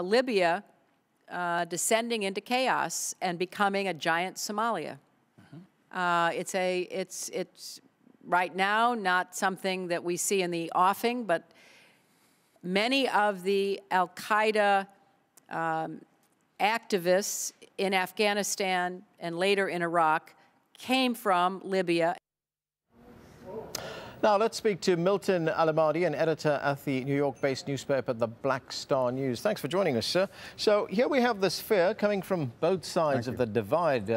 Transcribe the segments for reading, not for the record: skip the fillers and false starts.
Libya descending into chaos and becoming a giant Somalia. It's right now not something that we see in the offing, but many of the al-Qaeda activists in Afghanistan and later in Iraq came from Libya. Now let's speak to Milton Alamadi, an editor at the New York-based newspaper, the Black Star News. Thanks for joining us, sir. So here we have this fear coming from both sides of the divide,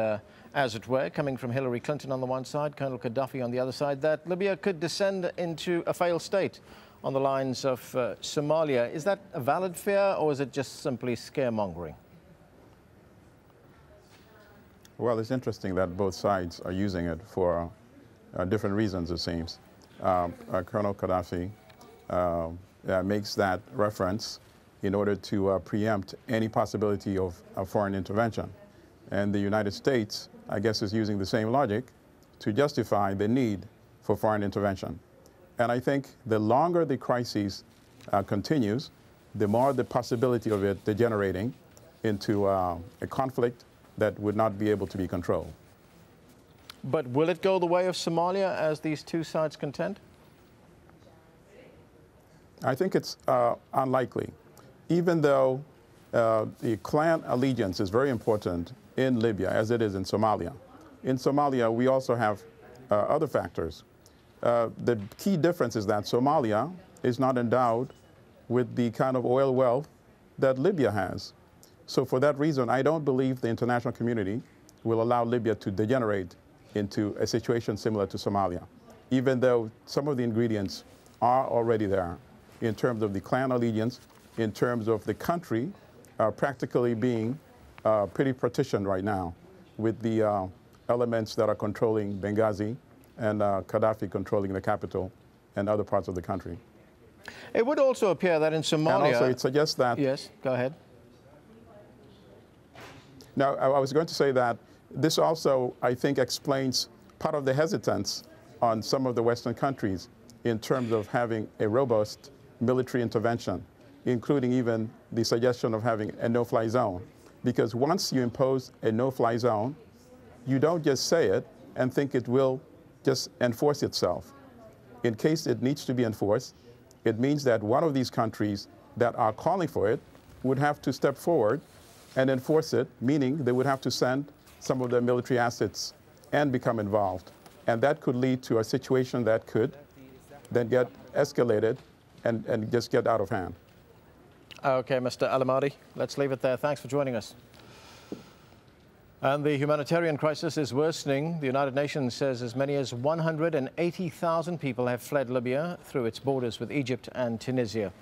as it were, coming from Hillary Clinton on the one side, Colonel Gaddafi on the other side, that Libya could descend into a failed state on the lines of Somalia. Is that a valid fear, or is it just simply scaremongering? Well, it's interesting that both sides are using it for different reasons, it seems. Colonel Gaddafi makes that reference in order to preempt any possibility of a foreign intervention. And the United States, I guess, is using the same logic to justify the need for foreign intervention. And I think the longer the crisis continues, the more the possibility of it degenerating into a conflict that would not be able to be controlled. But will it go the way of Somalia as these two sides contend? I think it's unlikely. Even though the clan allegiance is very important in Libya, as it is in Somalia. In Somalia, we also have other factors. The key difference is that Somalia is not endowed with the kind of oil wealth that Libya has. So for that reason, I don't believe the international community will allow Libya to degenerate into a situation similar to Somalia, even though some of the ingredients are already there in terms of the clan allegiance, in terms of the country practically being pretty partitioned right now with the elements that are controlling Benghazi and Gaddafi controlling the capital and other parts of the country. It would also appear that in Somalia... And also it suggests that... Yes, go ahead. Now, I was going to say that this also, I think, explains part of the hesitance on some of the Western countries in terms of having a robust military intervention, including even the suggestion of having a no-fly zone. Because once you impose a no-fly zone, you don't just say it and think it will just enforce itself. In case it needs to be enforced, it means that one of these countries that are calling for it would have to step forward and enforce it, meaning they would have to send some of their military assets and become involved. And that could lead to a situation that could then get escalated and just get out of hand. Okay, Mr. Alamadi, let's leave it there. Thanks for joining us. And the humanitarian crisis is worsening. The United Nations says as many as 180,000 people have fled Libya through its borders with Egypt and Tunisia.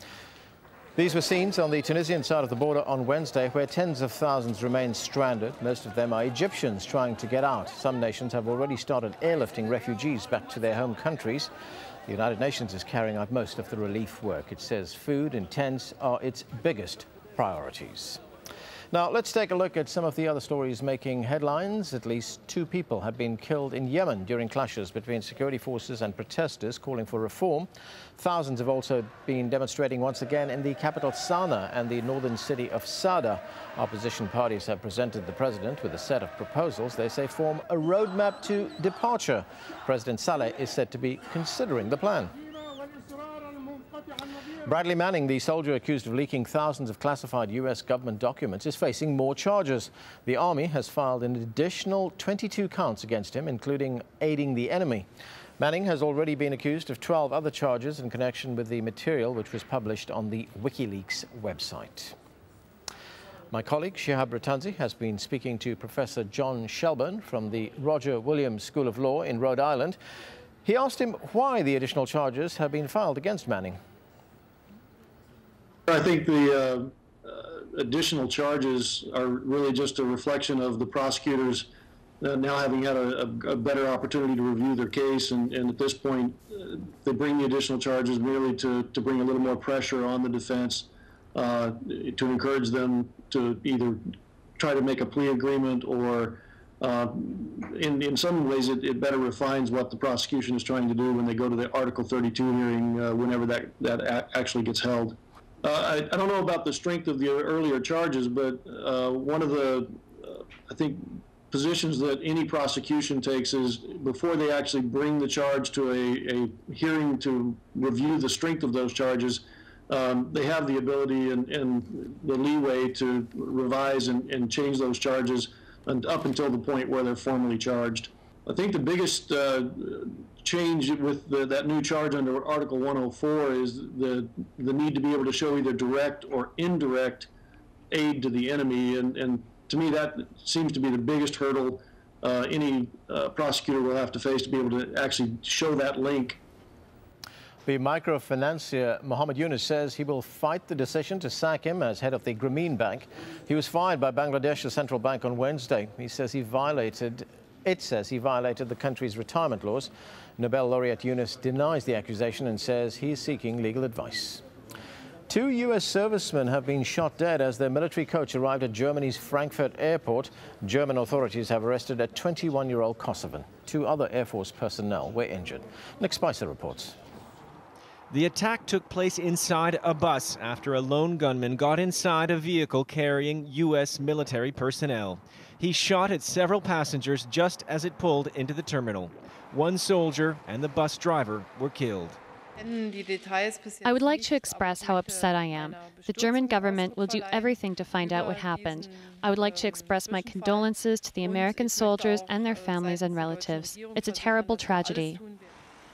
These were scenes on the Tunisian side of the border on Wednesday, where tens of thousands remain stranded. Most of them are Egyptians trying to get out. Some nations have already started airlifting refugees back to their home countries. The United Nations is carrying out most of the relief work. It says food and tents are its biggest priorities. Now, let's take a look at some of the other stories making headlines. At least 2 people have been killed in Yemen during clashes between security forces and protesters calling for reform. Thousands have also been demonstrating once again in the capital Sana'a and the northern city of Sada. Opposition parties have presented the president with a set of proposals they say form a roadmap to departure. President Saleh is said to be considering the plan. Bradley Manning, the soldier accused of leaking thousands of classified U.S. government documents, is facing more charges. The Army has filed an additional 22 counts against him, including aiding the enemy. Manning has already been accused of 12 other charges in connection with the material which was published on the WikiLeaks website. My colleague Shihab Ratanzi has been speaking to Professor John Shelburne from the Roger Williams School of Law in Rhode Island. He asked him why the additional charges have been filed against Manning. I think the additional charges are really just a reflection of the prosecutors now having had a better opportunity to review their case, and at this point they bring the additional charges merely to bring a little more pressure on the defense, to encourage them to either try to make a plea agreement or in some ways it better refines what the prosecution is trying to do when they go to the Article 32 hearing whenever that actually gets held. I don't know about the strength of the earlier charges, but one of the, I think, positions that any prosecution takes is before they actually bring the charge to a hearing to review the strength of those charges, they have the ability and the leeway to revise and change those charges up until the point where they're formally charged. I think the biggest change with that new charge under Article 104 is the need to be able to show either direct or indirect aid to the enemy, and to me that seems to be the biggest hurdle any prosecutor will have to face, to be able to actually show that link. The microfinancier Mohammed Yunus says he will fight the decision to sack him as head of the Grameen Bank. He was fired by Bangladesh's central bank on Wednesday. It says he violated the country's retirement laws. Nobel laureate Yunus denies the accusation and says he is seeking legal advice. 2 U.S. servicemen have been shot dead as their military coach arrived at Germany's Frankfurt airport. German authorities have arrested a 21-year-old Kosovan. 2 other Air Force personnel were injured. Nick Spicer reports. The attack took place inside a bus after a lone gunman got inside a vehicle carrying U.S. military personnel. He shot at several passengers just as it pulled into the terminal. 1 soldier and the bus driver were killed. I would like to express how upset I am. The German government will do everything to find out what happened. I would like to express my condolences to the American soldiers and their families and relatives. It's a terrible tragedy.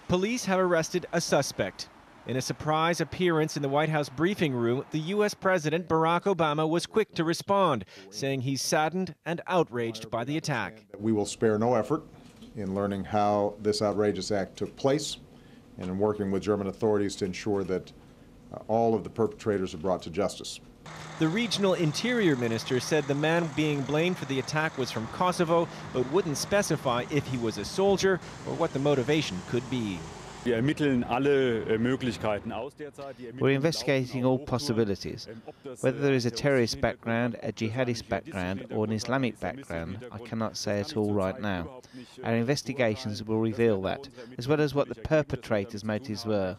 Police have arrested a suspect. In a surprise appearance in the White House briefing room, the U.S. President Barack Obama was quick to respond, saying he's saddened and outraged by the attack. We will spare no effort in learning how this outrageous act took place and in working with German authorities to ensure that all of the perpetrators are brought to justice. The regional interior minister said the man being blamed for the attack was from Kosovo, but wouldn't specify if he was a soldier or what the motivation could be. We're investigating all possibilities. Whether there is a terrorist background, a jihadist background, or an Islamic background, I cannot say at all right now. Our investigations will reveal that, as well as what the perpetrator's motives were.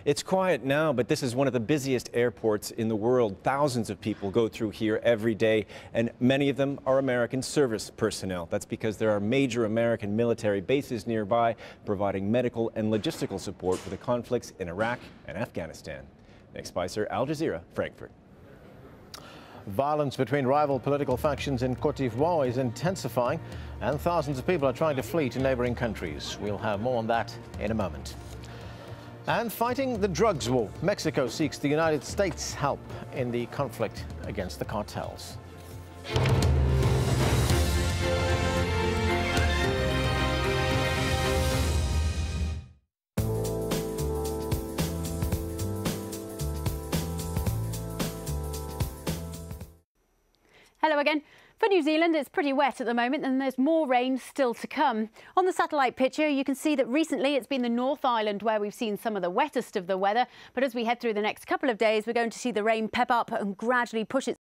It's quiet now, but this is one of the busiest airports in the world. Thousands of people go through here every day, and many of them are American service personnel. That's because there are major American military bases nearby, providing medical and logistical support for the conflicts in Iraq and Afghanistan. Nick Spicer, Al Jazeera, Frankfurt. Violence between rival political factions in Côte d'Ivoire is intensifying, and thousands of people are trying to flee to neighboring countries. We'll have more on that in a moment. And fighting the drugs war, Mexico seeks the United States' help in the conflict against the cartels. Hello again. For New Zealand, it's pretty wet at the moment and there's more rain still to come. On the satellite picture, you can see that recently it's been the North Island where we've seen some of the wettest of the weather. But as we head through the next couple of days, we're going to see the rain pep up and gradually push its